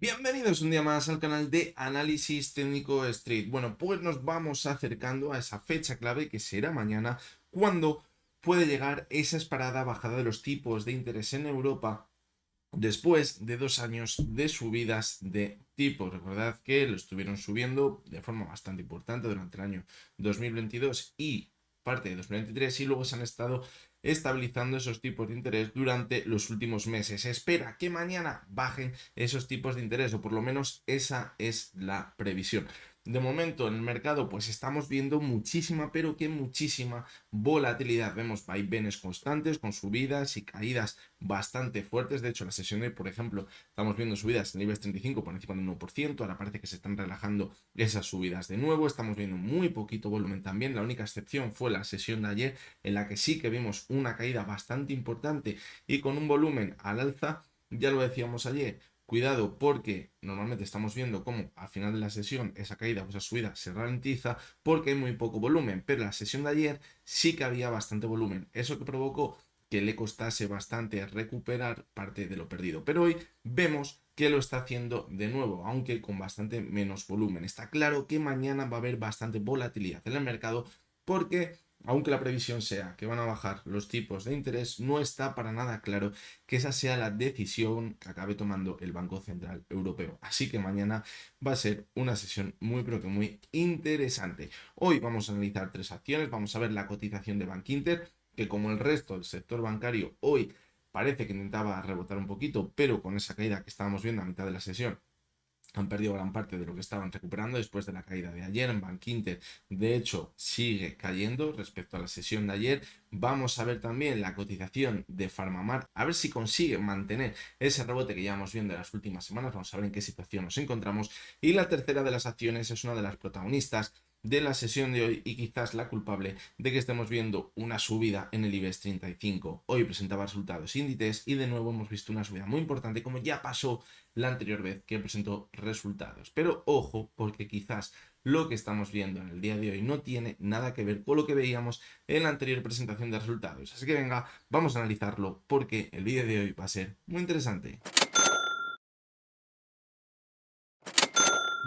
Bienvenidos un día más al canal de Análisis Técnico Street. Bueno, pues nos vamos acercando a esa fecha clave que será mañana, cuando puede llegar esa esperada bajada de los tipos de interés en Europa después de 2 años de subidas de tipos. Recordad que lo estuvieron subiendo de forma bastante importante durante el año 2022 y parte de 2023 y luego se han estado estabilizando esos tipos de interés durante los últimos meses. Se espera que mañana bajen esos tipos de interés, o por lo menos esa es la previsión. De momento en el mercado pues estamos viendo muchísima, pero que muchísima volatilidad. Vemos vaivenes constantes con subidas y caídas bastante fuertes. De hecho, la sesión de hoy, por ejemplo, estamos viendo subidas en el IBEX 35 por encima del 1%. Ahora parece que se están relajando esas subidas de nuevo. Estamos viendo muy poquito volumen también. La única excepción fue la sesión de ayer, en la que sí que vimos una caída bastante importante y con un volumen al alza. Ya lo decíamos ayer, cuidado, porque normalmente estamos viendo cómo al final de la sesión esa caída o esa subida se ralentiza porque hay muy poco volumen, pero la sesión de ayer sí que había bastante volumen. Eso que provocó que le costase bastante recuperar parte de lo perdido. Pero hoy vemos que lo está haciendo de nuevo, aunque con bastante menos volumen. Está claro que mañana va a haber bastante volatilidad en el mercado porque, aunque la previsión sea que van a bajar los tipos de interés, no está para nada claro que esa sea la decisión que acabe tomando el Banco Central Europeo. Así que mañana va a ser una sesión muy pero que muy interesante. Hoy vamos a analizar tres acciones. Vamos a ver la cotización de Bankinter, que como el resto del sector bancario hoy parece que intentaba rebotar un poquito, pero con esa caída que estábamos viendo a mitad de la sesión han perdido gran parte de lo que estaban recuperando después de la caída de ayer. En Bankinter, de hecho, sigue cayendo respecto a la sesión de ayer. Vamos a ver también la cotización de Farmamar, a ver si consigue mantener ese rebote que llevamos viendo en las últimas semanas. Vamos a ver en qué situación nos encontramos. Y la tercera de las acciones es una de las protagonistas de la sesión de hoy y quizás la culpable de que estemos viendo una subida en el IBEX 35. Hoy presentaba resultados índices y de nuevo hemos visto una subida muy importante, como ya pasó la anterior vez que presentó resultados. Pero ojo, porque quizás lo que estamos viendo en el día de hoy no tiene nada que ver con lo que veíamos en la anterior presentación de resultados. Así que venga, vamos a analizarlo porque el vídeo de hoy va a ser muy interesante.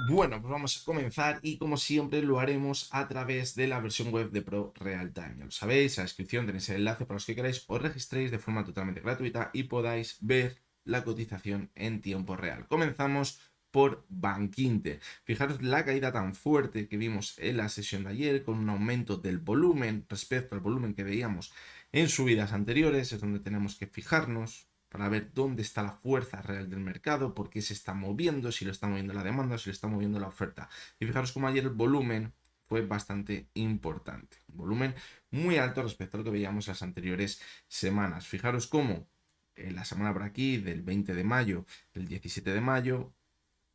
Bueno, pues vamos a comenzar y como siempre lo haremos a través de la versión web de Pro Real Time. Ya lo sabéis, en la descripción tenéis el enlace para los que queráis, os registréis de forma totalmente gratuita y podáis ver la cotización en tiempo real. Comenzamos por Bankinter. Fijaros la caída tan fuerte que vimos en la sesión de ayer, con un aumento del volumen respecto al volumen que veíamos en subidas anteriores. Es donde tenemos que fijarnos para ver dónde está la fuerza real del mercado, por qué se está moviendo, si lo está moviendo la demanda, si lo está moviendo la oferta. Y fijaros como ayer el volumen fue bastante importante. Un volumen muy alto respecto a lo que veíamos las anteriores semanas. Fijaros cómo en la semana por aquí, del 20 de mayo, el 17 de mayo,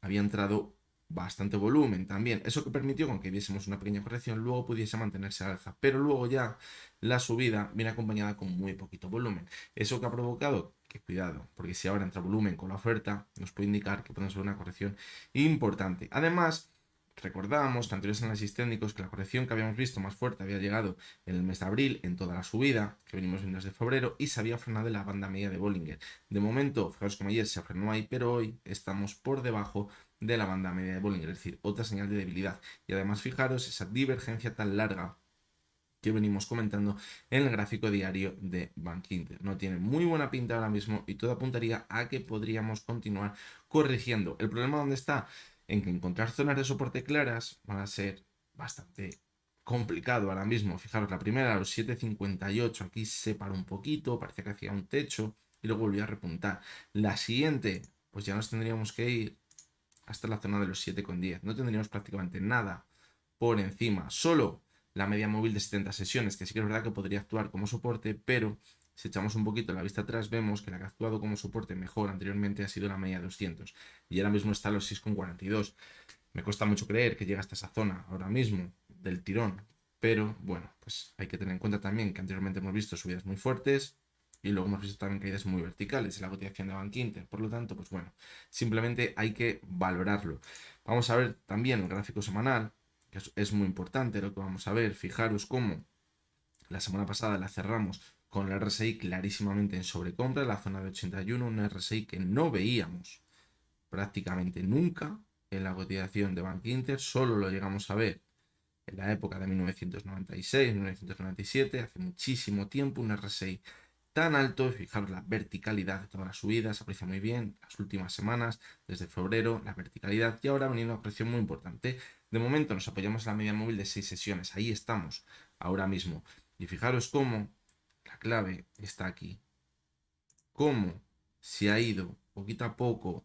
había entrado bastante volumen también. Eso que permitió con que viésemos una pequeña corrección, luego pudiese mantenerse al alza. Pero luego ya la subida viene acompañada con muy poquito volumen. Eso que ha provocado que cuidado, porque si ahora entra volumen con la oferta, nos puede indicar que podemos ver una corrección importante. Además, recordábamos que anteriores análisis técnicos que la corrección que habíamos visto más fuerte había llegado en el mes de abril, en toda la subida que venimos viendo desde febrero, y se había frenado en la banda media de Bollinger. De momento, fijaros como ayer se frenó ahí, pero hoy estamos por debajo de la banda media de Bollinger, es decir, otra señal de debilidad. Y además, fijaros esa divergencia tan larga que venimos comentando en el gráfico diario de Bankinter. No tiene muy buena pinta ahora mismo y todo apuntaría a que podríamos continuar corrigiendo. ¿El problema dónde está? En que encontrar zonas de soporte claras van a ser bastante complicado ahora mismo. Fijaros, la primera, a los 7.58, aquí se paró un poquito, parecía que hacía un techo y luego volvió a repuntar. La siguiente, pues ya nos tendríamos que ir hasta la zona de los 7,10. No tendríamos prácticamente nada por encima. Solo la media móvil de 70 sesiones, que sí que es verdad que podría actuar como soporte, pero si echamos un poquito la vista atrás, vemos que la que ha actuado como soporte mejor anteriormente ha sido la media 200. Y ahora mismo está a los 6,42. Me cuesta mucho creer que llegue hasta esa zona ahora mismo del tirón. Pero bueno, pues hay que tener en cuenta también que anteriormente hemos visto subidas muy fuertes y luego hemos visto también caídas muy verticales en la cotización de Bankinter. Por lo tanto, pues bueno, simplemente hay que valorarlo. Vamos a ver también el gráfico semanal, que es muy importante lo que vamos a ver. Fijaros cómo la semana pasada la cerramos con el RSI clarísimamente en sobrecompra, en la zona de 81, un RSI que no veíamos prácticamente nunca en la cotización de Bankinter, solo lo llegamos a ver en la época de 1996, 1997, hace muchísimo tiempo, un RSI tan alto. Fijaros la verticalidad de toda la subida, se aprecia muy bien las últimas semanas, desde febrero, la verticalidad, y ahora ha venido una presión muy importante. De momento nos apoyamos en la media móvil de 6 sesiones, ahí estamos, ahora mismo. Y fijaros cómo la clave está aquí, cómo se ha ido poquito a poco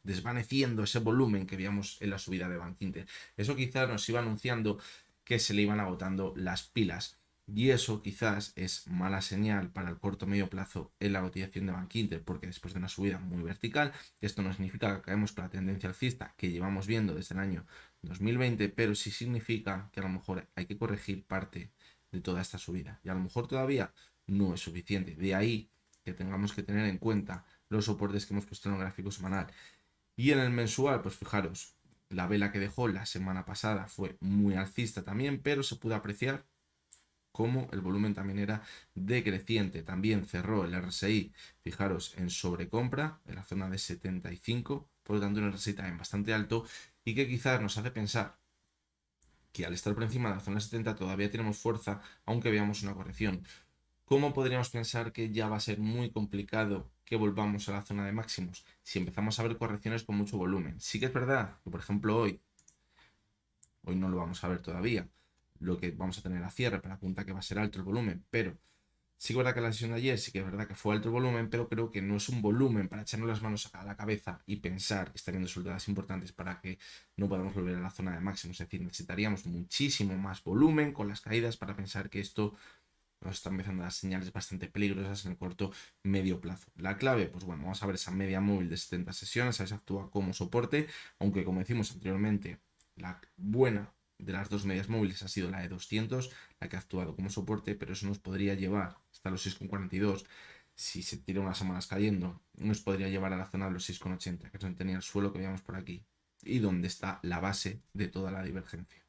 desvaneciendo ese volumen que veíamos en la subida de Bankinter. Eso quizás nos iba anunciando que se le iban agotando las pilas. Y eso quizás es mala señal para el corto medio plazo en la cotización de Bankinter, porque después de una subida muy vertical, esto no significa que caemos con la tendencia alcista que llevamos viendo desde el año 2020, pero sí significa que a lo mejor hay que corregir parte de toda esta subida. Y a lo mejor todavía no es suficiente. De ahí que tengamos que tener en cuenta los soportes que hemos puesto en el gráfico semanal. Y en el mensual, pues fijaros, la vela que dejó la semana pasada fue muy alcista también, pero se pudo apreciar como el volumen también era decreciente. También cerró el RSI, fijaros, en sobrecompra, en la zona de 75, por lo tanto un RSI también bastante alto y que quizás nos hace pensar que al estar por encima de la zona 70 todavía tenemos fuerza, aunque veamos una corrección. ¿Cómo podríamos pensar que ya va a ser muy complicado que volvamos a la zona de máximos si empezamos a ver correcciones con mucho volumen? Sí que es verdad que, por ejemplo, hoy no lo vamos a ver todavía, lo que vamos a tener a cierre para apuntar que va a ser alto el volumen, pero sí que es verdad que la sesión de ayer sí que es verdad que fue alto el volumen, pero creo que no es un volumen para echarnos las manos a la cabeza y pensar que está viendo resultados importantes para que no podamos volver a la zona de máximos. Es decir, necesitaríamos muchísimo más volumen con las caídas para pensar que esto nos están empezando a dar señales bastante peligrosas en el corto medio plazo. La clave, pues bueno, vamos a ver esa media móvil de 70 sesiones, a ver si actúa como soporte, aunque como decimos anteriormente, la buena de las dos medias móviles ha sido la de 200, la que ha actuado como soporte, pero eso nos podría llevar hasta los 6,42. Si se tira unas semanas cayendo, nos podría llevar a la zona de los 6,80, que es donde tenía el suelo que veíamos por aquí, y donde está la base de toda la divergencia.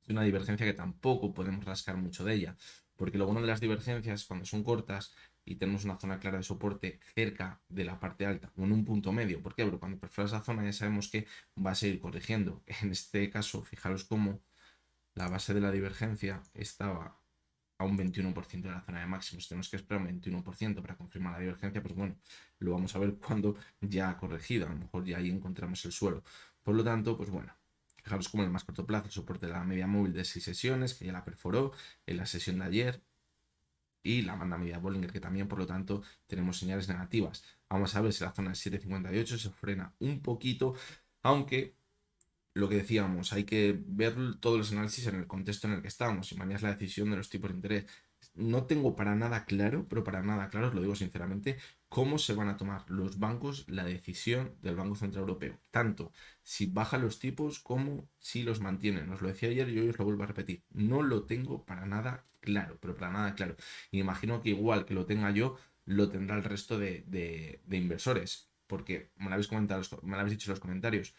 Es una divergencia que tampoco podemos rascar mucho de ella, porque lo bueno de las divergencias cuando son cortas y tenemos una zona clara de soporte cerca de la parte alta o en un punto medio. ¿Por qué? Porque cuando perfora esa zona ya sabemos que va a seguir corrigiendo. En este caso, fijaros cómo la base de la divergencia estaba a un 21% de la zona de máximos. Tenemos que esperar un 21% para confirmar la divergencia. Pues bueno, lo vamos a ver cuando ya ha corregido. A lo mejor ya ahí encontramos el suelo. Por lo tanto, pues bueno, fijaros como en el más corto plazo el soporte de la media móvil de 6 sesiones, que ya la perforó en la sesión de ayer, y la banda media Bollinger, que también, por lo tanto, tenemos señales negativas. Vamos a ver si la zona de 7,58 se frena un poquito, aunque lo que decíamos, hay que ver todos los análisis en el contexto en el que estamos, y mañana es la decisión de los tipos de interés. No tengo para nada claro, pero para nada claro, os lo digo sinceramente, cómo se van a tomar los bancos la decisión del Banco Central Europeo. Tanto si bajan los tipos como si los mantienen. Os lo decía ayer y hoy os lo vuelvo a repetir. No lo tengo para nada claro, pero para nada claro. Y imagino que igual que lo tenga yo, lo tendrá el resto de inversores. Porque me lo habéis comentado, me lo habéis dicho en los comentarios.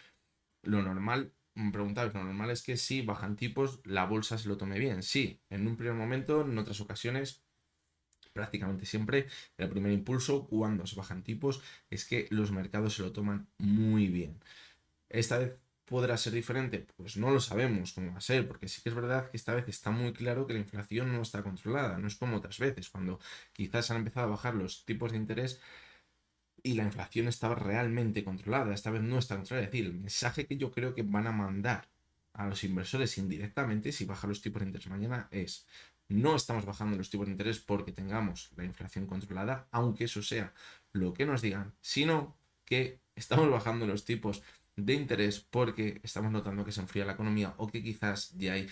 Lo normal, me preguntabais, lo normal es que si bajan tipos, la bolsa se lo tome bien. Sí, en un primer momento, en otras ocasiones, prácticamente siempre, el primer impulso cuando se bajan tipos es que los mercados se lo toman muy bien. Esta vez podrá ser diferente, pues no lo sabemos cómo va a ser, porque sí que es verdad que esta vez está muy claro que la inflación no está controlada, no es como otras veces, cuando quizás han empezado a bajar los tipos de interés y la inflación estaba realmente controlada. Esta vez no está controlada. Es decir, el mensaje que yo creo que van a mandar a los inversores indirectamente si bajan los tipos de interés mañana es: no estamos bajando los tipos de interés porque tengamos la inflación controlada, aunque eso sea lo que nos digan, sino que estamos bajando los tipos de interés porque estamos notando que se enfría la economía o que quizás ya hay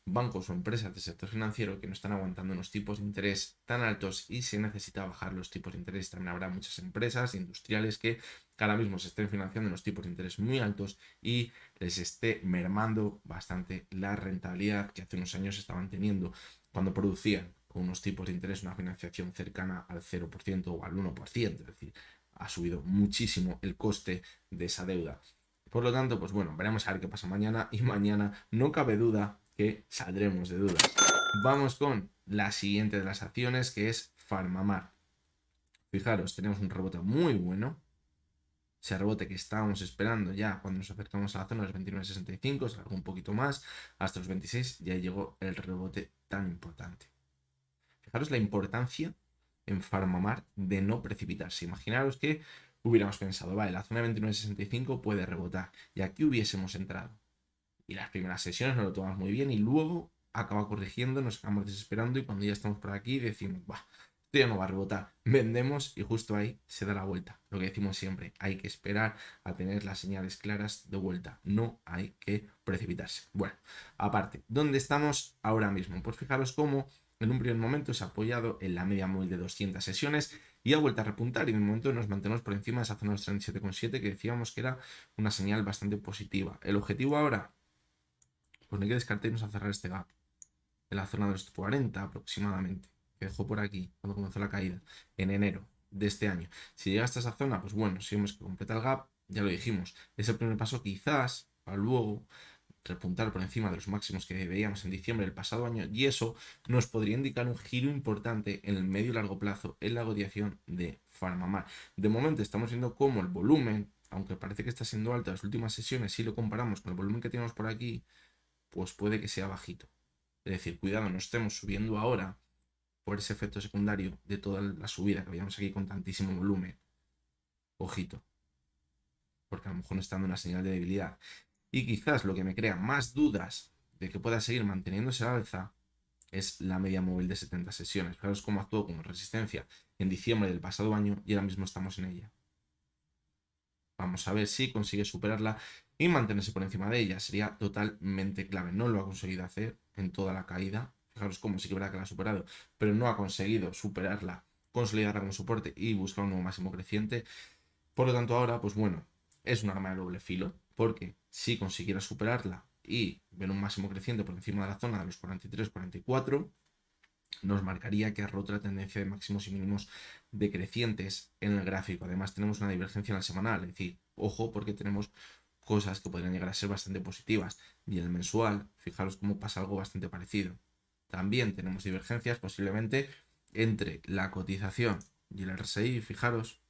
bancos o empresas del sector financiero que no están aguantando unos tipos de interés tan altos y se necesita bajar los tipos de interés. También habrá muchas empresas industriales que ahora mismo se estén financiando unos tipos de interés muy altos y les esté mermando bastante la rentabilidad que hace unos años estaban teniendo cuando producían con unos tipos de interés una financiación cercana al 0% o al 1%. Es decir, ha subido muchísimo el coste de esa deuda. Por lo tanto, pues bueno, veremos a ver qué pasa mañana, y mañana no cabe duda que saldremos de dudas. Vamos con la siguiente de las acciones, que es Farmamar. Fijaros, tenemos un rebote muy bueno. ese rebote que estábamos esperando ya cuando nos acercamos a la zona de los 29.65, se alargó un poquito más, hasta los 26, ya llegó el rebote tan importante. Fijaros la importancia en Farmamar de no precipitarse. Imaginaros que hubiéramos pensado, vale, la zona de 29.65 puede rebotar, y aquí hubiésemos entrado. Y las primeras sesiones nos lo tomamos muy bien y luego acaba corrigiendo, nos acabamos desesperando y cuando ya estamos por aquí decimos, bah, esto ya no va a rebotar. Vendemos y justo ahí se da la vuelta. Lo que decimos siempre, hay que esperar a tener las señales claras de vuelta. No hay que precipitarse. Bueno, aparte, ¿dónde estamos ahora mismo? Pues fijaros cómo en un primer momento se ha apoyado en la media móvil de 200 sesiones y ha vuelto a repuntar y de momento nos mantenemos por encima de esa zona de los 37,7 que decíamos que era una señal bastante positiva. El objetivo ahora, pues no hay que descartarnos a cerrar este gap en la zona de los 40 aproximadamente, que dejó por aquí cuando comenzó la caída, en enero de este año. Si llega hasta esa zona, pues bueno, si vemos que completa el gap, ya lo dijimos, es el primer paso quizás para luego repuntar por encima de los máximos que veíamos en diciembre del pasado año y eso nos podría indicar un giro importante en el medio y largo plazo en la cotización de Farmamar. De momento estamos viendo cómo el volumen, aunque parece que está siendo alto en las últimas sesiones, si lo comparamos con el volumen que tenemos por aquí, pues puede que sea bajito. Es decir, cuidado, no estemos subiendo ahora por ese efecto secundario de toda la subida que veíamos aquí con tantísimo volumen. Ojito, porque a lo mejor nos está dando una señal de debilidad. Y quizás lo que me crea más dudas de que pueda seguir manteniéndose al alza es la media móvil de 70 sesiones. Fijaros cómo actuó como resistencia en diciembre del pasado año y ahora mismo estamos en ella. Vamos a ver si consigue superarla y mantenerse por encima de ella. Sería totalmente clave. No lo ha conseguido hacer en toda la caída. Fijaros cómo sí que verá que la ha superado, pero no ha conseguido superarla, consolidarla como soporte y buscar un nuevo máximo creciente. Por lo tanto, ahora, pues bueno, es un arma de doble filo, porque si consiguiera superarla y ver un máximo creciente por encima de la zona de los 43-44, nos marcaría que ha roto la tendencia de máximos y mínimos decrecientes en el gráfico. Además, tenemos una divergencia en el semanal, es decir, ojo, porque tenemos cosas que podrían llegar a ser bastante positivas. Y en el mensual, fijaros cómo pasa algo bastante parecido. También tenemos divergencias posiblemente entre la cotización y el RSI, fijaros.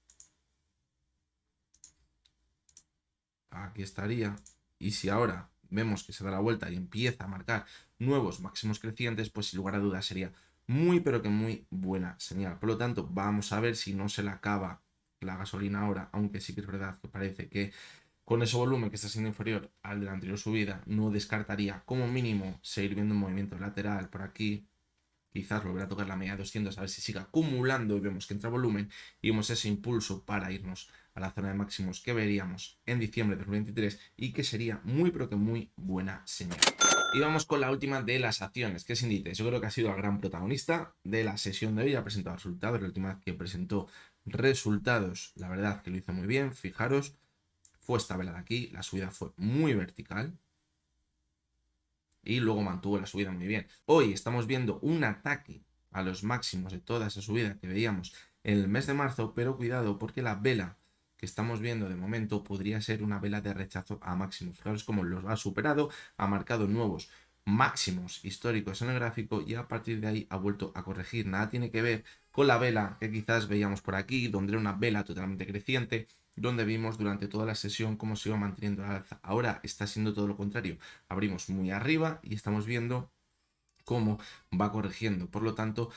Aquí estaría. Y si ahora vemos que se da la vuelta y empieza a marcar nuevos máximos crecientes, pues sin lugar a dudas sería muy pero que muy buena señal. Por lo tanto, vamos a ver si no se le acaba la gasolina ahora, aunque sí que es verdad que parece que con ese volumen que está siendo inferior al de la anterior subida, no descartaría como mínimo seguir viendo un movimiento lateral por aquí, quizás volver a tocar la media de 200 a ver si sigue acumulando y vemos que entra volumen y vemos ese impulso para irnos a la zona de máximos que veríamos en diciembre de 2023 y que sería muy pero que muy buena señal. Y vamos con la última de las acciones, que es Inditex. Yo creo que ha sido el gran protagonista de la sesión de hoy, ha presentado resultados, la última vez que presentó resultados, la verdad que lo hizo muy bien, fijaros, fue esta vela de aquí, la subida fue muy vertical, y luego mantuvo la subida muy bien. Hoy estamos viendo un ataque a los máximos de toda esa subida que veíamos en el mes de marzo, pero cuidado porque la vela que estamos viendo de momento podría ser una vela de rechazo a máximos. Fijaros cómo los ha superado, ha marcado nuevos máximos históricos en el gráfico y a partir de ahí ha vuelto a corregir. Nada tiene que ver con la vela que quizás veíamos por aquí, donde era una vela totalmente creciente, donde vimos durante toda la sesión cómo se iba manteniendo la alza. Ahora está siendo todo lo contrario. Abrimos muy arriba y estamos viendo cómo va corrigiendo. Por lo tanto,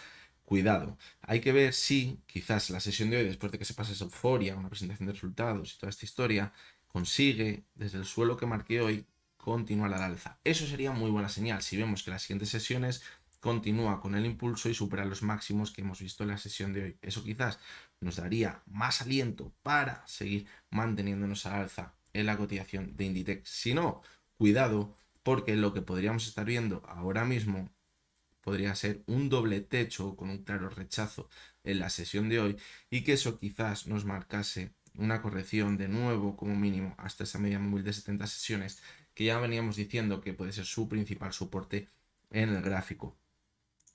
cuidado. Hay que ver si quizás la sesión de hoy, después de que se pase esa euforia, una presentación de resultados y toda esta historia, consigue desde el suelo que marqué hoy continuar al alza. Eso sería muy buena señal si vemos que las siguientes sesiones continúa con el impulso y supera los máximos que hemos visto en la sesión de hoy. Eso quizás nos daría más aliento para seguir manteniéndonos al alza en la cotización de Inditex. Si no, cuidado, porque lo que podríamos estar viendo ahora mismo podría ser un doble techo con un claro rechazo en la sesión de hoy y que eso quizás nos marcase una corrección de nuevo como mínimo hasta esa media móvil de 70 sesiones que ya veníamos diciendo que puede ser su principal soporte en el gráfico.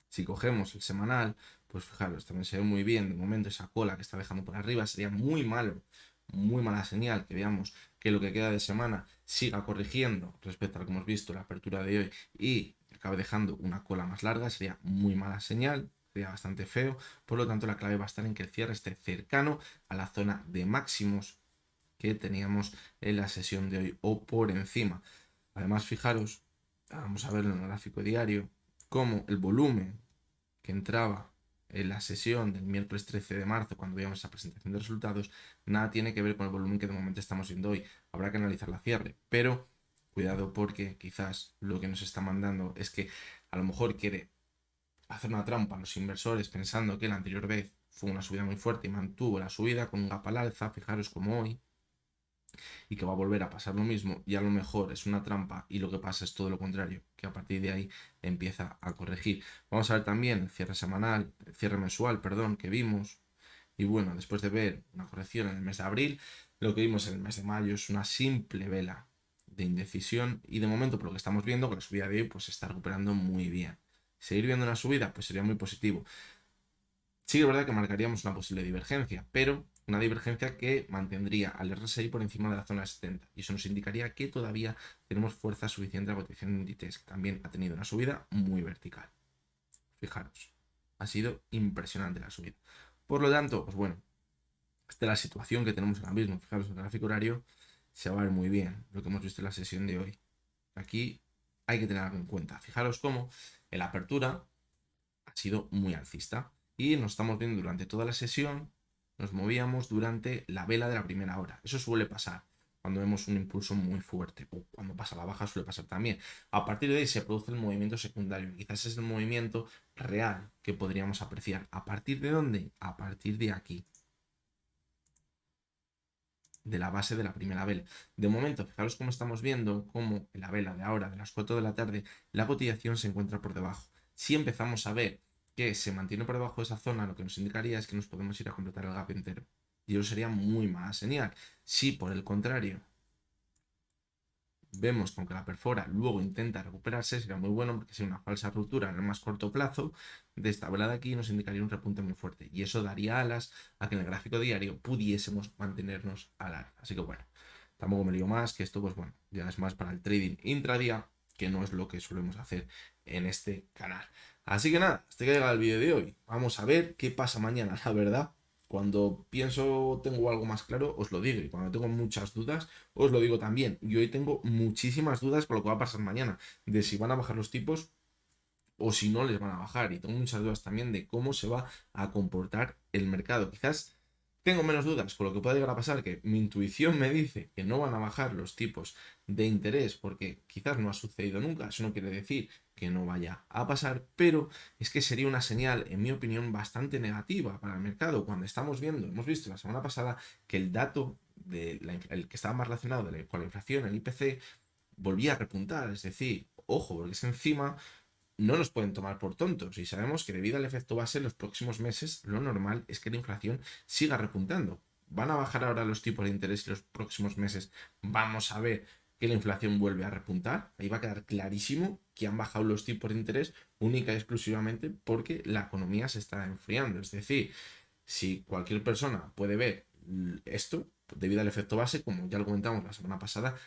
Si cogemos el semanal, pues fijaros, también se ve muy bien de momento esa cola que está dejando por arriba, sería muy malo, muy mala señal que veamos que lo que queda de semana siga corrigiendo respecto a lo que hemos visto en la apertura de hoy y acabe dejando una cola más larga, sería muy mala señal, sería bastante feo, por lo tanto la clave va a estar en que el cierre esté cercano a la zona de máximos que teníamos en la sesión de hoy o por encima. Además, fijaros, vamos a verlo en el gráfico diario, cómo el volumen que entraba en la sesión del miércoles 13 de marzo, cuando veíamos esa presentación de resultados, nada tiene que ver con el volumen que de momento estamos viendo hoy. Habrá que analizar la cierre, pero cuidado porque quizás lo que nos está mandando es que a lo mejor quiere hacer una trampa a los inversores pensando que la anterior vez fue una subida muy fuerte y mantuvo la subida con un gap al alza, fijaros como hoy, y que va a volver a pasar lo mismo y a lo mejor es una trampa y lo que pasa es todo lo contrario, que a partir de ahí empieza a corregir. Vamos a ver también el cierre semanal, el cierre mensual, perdón, que vimos. Y bueno, después de ver una corrección en el mes de abril, lo que vimos en el mes de mayo es una simple vela de indecisión y de momento por lo que estamos viendo que la subida de hoy pues se está recuperando muy bien. Seguir viendo una subida pues sería muy positivo. Sí que es verdad que marcaríamos una posible divergencia, pero una divergencia que mantendría al RSI por encima de la zona 70 y eso nos indicaría que todavía tenemos fuerza suficiente a la cotización de Inditex, que también ha tenido una subida muy vertical. Fijaros, ha sido impresionante la subida. Por lo tanto, pues bueno, esta es la situación que tenemos ahora mismo. Fijaros, en el gráfico horario se va a ver muy bien lo que hemos visto en la sesión de hoy. Aquí hay que tener algo en cuenta. Fijaros cómo en la apertura ha sido muy alcista y nos estamos viendo durante toda la sesión, nos movíamos durante la vela de la primera hora. Eso suele pasar cuando vemos un impulso muy fuerte o cuando pasa la baja suele pasar también. A partir de ahí se produce el movimiento secundario. Quizás es el movimiento real que podríamos apreciar. ¿A partir de dónde? A partir de aquí, de la base de la primera vela. De momento, fijaros cómo estamos viendo cómo en la vela de ahora, de las 4 de la tarde, la cotización se encuentra por debajo. Si empezamos a ver que se mantiene por debajo de esa zona, lo que nos indicaría es que nos podemos ir a completar el gap entero. Y eso sería muy mala señal. Si por el contrario vemos que aunque la perfora luego intenta recuperarse, sería muy bueno porque sería una falsa ruptura en el más corto plazo de esta vela de aquí nos indicaría un repunte muy fuerte y eso daría alas a que en el gráfico diario pudiésemos mantenernos al alza. Así que bueno, tampoco me lío más, que esto pues bueno, ya es más para el trading intradía, que no es lo que solemos hacer en este canal. Así que nada, hasta que llega el vídeo de hoy. Vamos a ver qué pasa mañana, la verdad. Cuando pienso tengo algo más claro, os lo digo. Y cuando tengo muchas dudas, os lo digo también. Y hoy tengo muchísimas dudas con lo que va a pasar mañana. De si van a bajar los tipos o si no les van a bajar. Y tengo muchas dudas también de cómo se va a comportar el mercado. Quizás tengo menos dudas con lo que puede llegar a pasar, que mi intuición me dice que no van a bajar los tipos de interés porque quizás no ha sucedido nunca. Eso no quiere decir que no vaya a pasar, pero es que sería una señal, en mi opinión, bastante negativa para el mercado. Cuando estamos viendo, hemos visto la semana pasada que el dato el que estaba más relacionado con la inflación, el IPC, volvía a repuntar. Es decir, ojo, porque es encima no nos pueden tomar por tontos y sabemos que debido al efecto base en los próximos meses lo normal es que la inflación siga repuntando. Van a bajar ahora los tipos de interés y los próximos meses vamos a ver que la inflación vuelve a repuntar. Ahí va a quedar clarísimo que han bajado los tipos de interés única y exclusivamente porque la economía se está enfriando. Es decir, si cualquier persona puede ver esto debido al efecto base, como ya lo comentamos la semana pasada,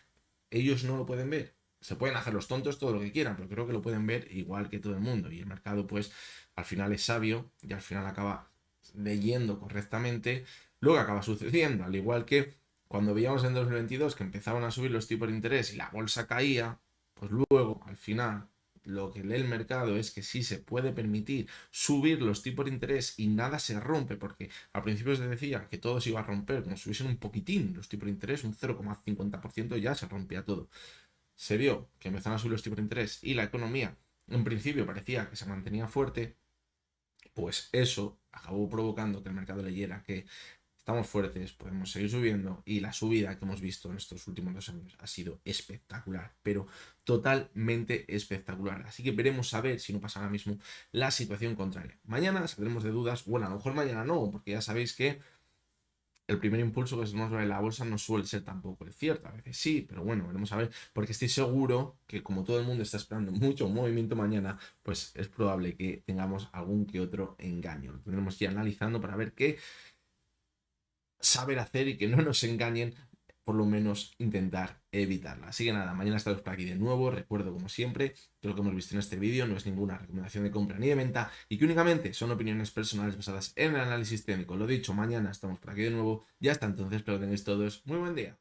ellos no lo pueden ver. Se pueden hacer los tontos todo lo que quieran, pero creo que lo pueden ver igual que todo el mundo. Y el mercado, pues, al final es sabio y al final acaba leyendo correctamente lo que acaba sucediendo. Al igual que cuando veíamos en 2022 que empezaban a subir los tipos de interés y la bolsa caía, pues luego, al final, lo que lee el mercado es que sí se puede permitir subir los tipos de interés y nada se rompe, porque al principio se decía que todo se iba a romper, como subiesen un poquitín los tipos de interés, un 0,50% ya se rompía todo. Se vio que empezaron a subir los tipos de interés y la economía en principio parecía que se mantenía fuerte, pues eso acabó provocando que el mercado leyera que estamos fuertes, podemos seguir subiendo y la subida que hemos visto en estos últimos 2 años ha sido espectacular, pero totalmente espectacular. Así que veremos a ver si no pasa ahora mismo la situación contraria. Mañana saldremos de dudas, bueno, a lo mejor mañana no, porque ya sabéis que el primer impulso que se nos ve en la bolsa no suele ser tampoco el cierto. A veces sí, pero bueno, veremos a ver. Porque estoy seguro que como todo el mundo está esperando mucho movimiento mañana, pues es probable que tengamos algún que otro engaño. Lo tendremos que ir analizando para ver qué saber hacer y que no nos engañen por lo menos intentar evitarla. Así que nada, mañana estamos por aquí de nuevo. Recuerdo, como siempre, que lo que hemos visto en este vídeo no es ninguna recomendación de compra ni de venta y que únicamente son opiniones personales basadas en el análisis técnico. Lo dicho, mañana estamos por aquí de nuevo. Ya hasta entonces, espero que tengáis todos muy buen día.